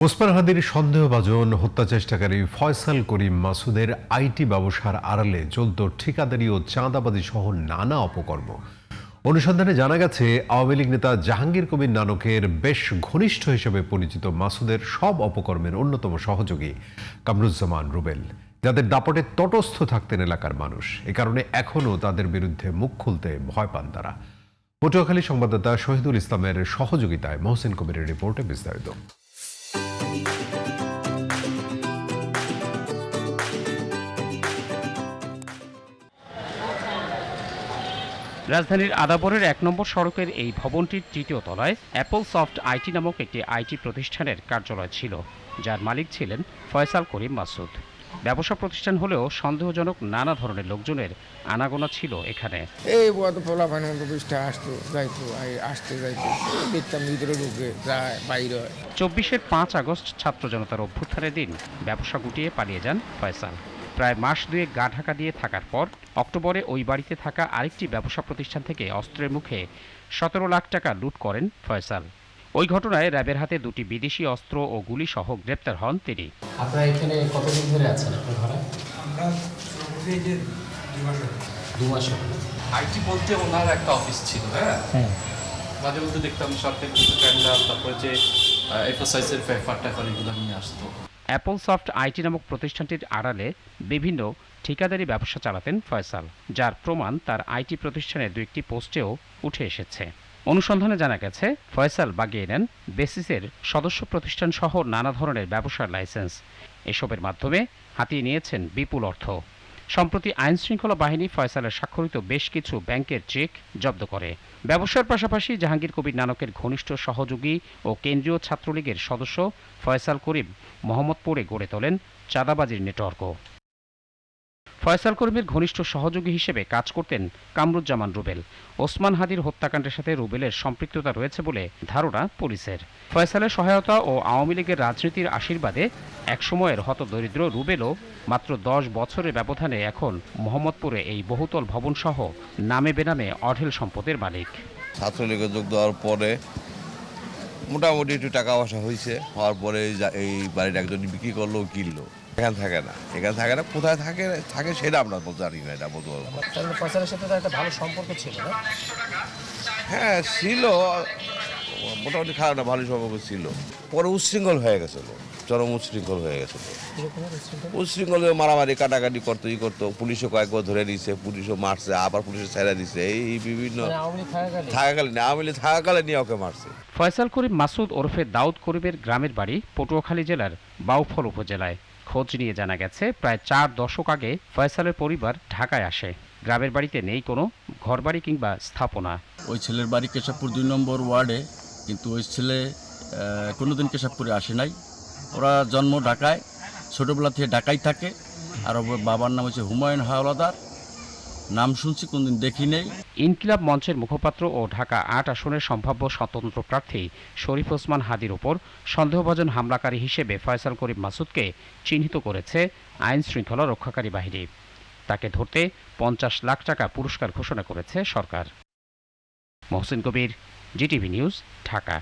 ওসমান হাদির সন্দেহভাজন হত্যাচেষ্টাকারী ফয়সাল করিম মাসুদের আইটি ব্যবসার আড়ালে চলত ঠিকাদারি ও চাঁদাবাজি সহ নানা অপকর্ম। অনুসন্ধানে জানা গেছে, আওয়ামী লীগ নেতা জাহাঙ্গীর কবির নানকের বেশ ঘনিষ্ঠ হিসেবে পরিচিত মাসুদের সব অপকর্মের অন্যতম সহযোগী কামরুজ্জামান রুবেল, যাদের দাপটে তটস্থ থাকতেন এলাকার মানুষ। এ কারণে এখনও তাদের বিরুদ্ধে মুখ খুলতে ভয় পান তারা। পটুয়াখালী সংবাদদাতা শহীদুল ইসলামের সহযোগিতায় মহসিন কবিরের রিপোর্টে বিস্তারিত। রাজধানীর আদাবরের ১ নম্বর সড়কের এই ভবনটির তৃতীয় তলায় অ্যাপল সফট আইটি নামক একটি আইটি প্রতিষ্ঠানের কার্যালয় ছিল, যার মালিক ছিলেন ফয়সাল করিম মাসুদ। ব্যবসা প্রতিষ্ঠান হলেও সন্দেহজনক নানা ধরনের লোকজনের আনাগোনা ছিল এখানে। এই বড় পোলাপান অন্তপৃষ্ঠে আসতো যাইতো, আসতে যাইতো, দেখতাম ভিতরে ঢুকে যায় বাইরে হয়। ২৪-এর ৫ আগস্ট ছাত্র জনতার অভ্যুত্থানের দিন ব্যবসা গুটিয়ে পালিয়ে যান ফয়সাল। প্রায় মাস দুয়েক গা ঢাকা দিয়ে থাকার পর অক্টোবরে ওই বাড়িতে থাকা আরেকটি ব্যবসা প্রতিষ্ঠান থেকে অস্ত্রের মুখে ১৭ লাখ টাকা লুট করেন ফয়সাল। ওই ঘটনায় র্যাবের হাতে দুটি বিদেশি অস্ত্র ও গুলি সহ গ্রেপ্তার হন তিনি। আপনারা এখানে কতদিন ধরে আছেন আপনার ঘরে? আমরা এই যে ২ মাস হলো। আইটি বলতে ওনার একটা অফিস ছিল, হ্যাঁ, মাঝে মধ্যে দেখতাম সরকারি কিছু টেন্ডার, তারপরে যে এফএসআইসের পেপার টেপার এগুলো নিয়ে আসতো। অ্যাপল সফট আইটি নামক প্রতিষ্ঠানটির আড়ালে বিভিন্ন ঠিকাদারি ব্যবসা চালাতেন ফয়সাল, যার প্রমাণ তার আইটি প্রতিষ্ঠানের ২-১টি পোস্টেও উঠে এসেছে। অনুসন্ধানে জানা গেছে, ফয়সাল বাগিয়ে নেন বেসিসের সদস্য প্রতিষ্ঠান সহ নানা ধরনের ব্যবসার লাইসেন্স। এসবের মাধ্যমে হাতিয়ে নিয়েছেন বিপুল অর্থ। সম্প্রতি আইনশৃঙ্খলা বাহিনী ফয়সালের স্বাক্ষরিত বেশ কিছু ব্যাংকের চেক জব্দ করে। ব্যবসার পাশাপাশি জাহাঙ্গীর কবির নানকের ঘনিষ্ঠ সহযোগী ও কেন্দ্রীয় ছাত্রলীগের সদস্য ফয়সাল করিম মোহাম্মদপুরে গড়ে তোলেন চাঁদাবাজির নেটওয়ার্কও। ফয়সাল করিমের ঘনিষ্ঠ সহযোগী হিসেবে কাজ করতেন কামরুজ্জামান রুবেল। ওসমান হাদির হত্যাকাণ্ডের সাথে রুবেলের সম্পৃক্ততা রয়েছে বলে ধারণা পুলিশের। ফয়সালের সহায়তা ও আওয়ামী লীগের রাজনীতির আশীর্বাদে একসময়ের হতদরিদ্র রুবেলও মাত্র ১০ বছরের ব্যবধানে এখন মোহাম্মদপুরে এই বহুতল ভবনসহ নামে বেনামে অঢেল সম্পদের মালিক। ছাত্রলীগে যোগ দেওয়ার পরে মোটামুটি একটু টাকা পয়সা হয়েছে, হওয়ার পরে এই বাড়িটা একজন বিক্রি করলো, কিনলো। এখানে থাকে না, কোথায় থাকে থাকে সেটা আমরা জানি না, এটা বলতে পারবো না। তাহলে ফয়সালের সাথে তো একটা ভালো সম্পর্ক ছিল না? হ্যাঁ ছিল, মোটামুটি খারাপ না, ভালো সম্পর্ক ছিল। পরে উচ্ছৃঙ্খল হয়ে গেছিল, চরম উচ্ছৃঙ্খল হয়ে গেছিল। উচ্ছৃঙ্খল মারামারি কাটাকাটি করতো, পুলিশও কয়েকবার ধরে নিয়েছে, পুলিশও মারছে, আবার পুলিশে ছেড়ে দিচ্ছে, এই বিভিন্ন আওয়ামী লীগ থাকাকালে নিয়ে ওকে মারছে। ফয়সাল করিম মাসুদ ওরফে দাউদ করিমের গ্রামের বাড়ি পটুয়াখালী জেলার বাউফল উপজেলায়। খোঁজ নিয়ে জানা গেছে, প্রায় ৪ দশক আগে ফয়সালের পরিবার ঢাকায় আসে। গ্রামের বাড়িতে নেই কোনো ঘরবাড়ি কিংবা স্থাপনা। ওই ছেলের বাড়ি কেশবপুর ২ নম্বর ওয়ার্ডে, কিন্তু ওই ছেলে কোনোদিন কেশবপুরে আসে নাই। ওরা জন্ম ঢাকায়, ছোটোবেলা থেকে ঢাকায় থাকে। আর ওর বাবার নাম হচ্ছে হুমায়ুন হাওলাদার, নাম শুনছি, কোনদিন দেখি নেই। ইনকিলাব মঞ্চের মুখপাত্র ও ঢাকা ৮ আসনের সম্ভাব্য স্বতন্ত্র প্রার্থী শরীফ ওসমান হাদির ওপর সন্দেহভাজন হামলাকারী হিসেবে ফয়সাল করিম মাসুদকে চিহ্নিত করেছে আইন শৃঙ্খলা রক্ষাকারী বাহিনী। তাকে ধরতে ৫০ লাখ টাকা পুরস্কার ঘোষণা করেছে সরকার। মহসিন কবির, জিটিভি নিউজ, ঢাকা।